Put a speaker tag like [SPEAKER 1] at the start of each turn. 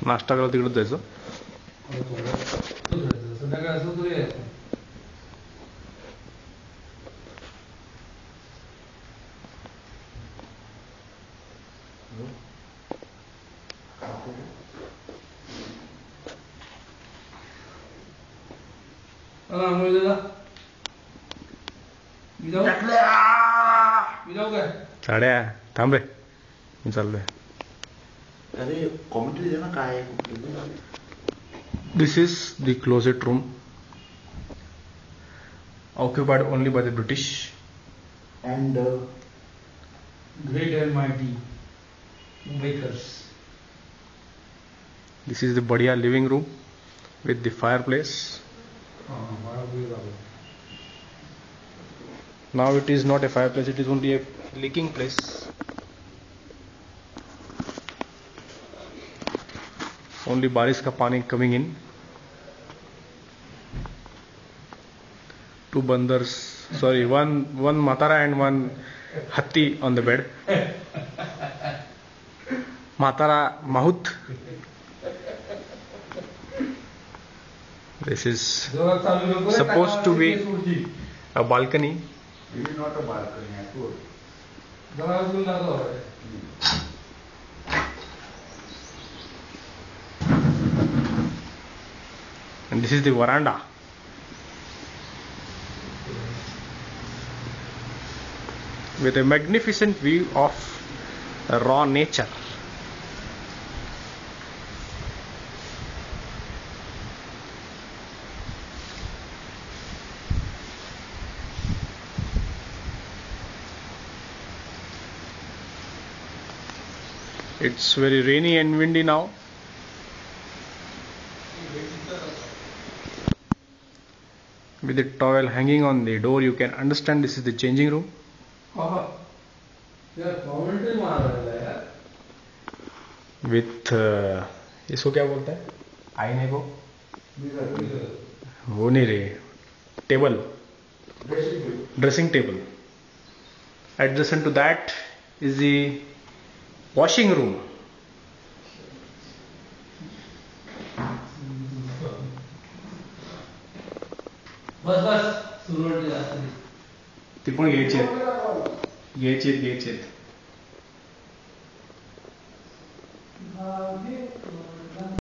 [SPEAKER 1] नाश्ता करायला तिकडे जायचं. साड्या थांब रे, मी चाललोय.
[SPEAKER 2] अरे कॉमेंट्री दे ना काय.
[SPEAKER 1] This is the closet room occupied only by the British
[SPEAKER 2] and
[SPEAKER 3] great and mighty makers.
[SPEAKER 1] This is the बढ़िया living room with the fireplace. Now it is not a fireplace, it is only a leaking place. Only बारिश का पानी coming in. Two bandars, sorry, one matara and one hatti on the bed. Matara mahut. This is supposed to be a balcony.
[SPEAKER 2] it is not a balcony at all.
[SPEAKER 1] And this is the veranda. With a magnificent view of raw nature. It's very rainy and windy now. With the towel hanging on the door, you can understand this is the changing room. With इसको क्या बोलते हैं, आईने को, वो नहीं रे, table, dressing table. Adjacent to that is the washing room.
[SPEAKER 3] बस सुरू
[SPEAKER 1] ती पण घ्यायची आहेत.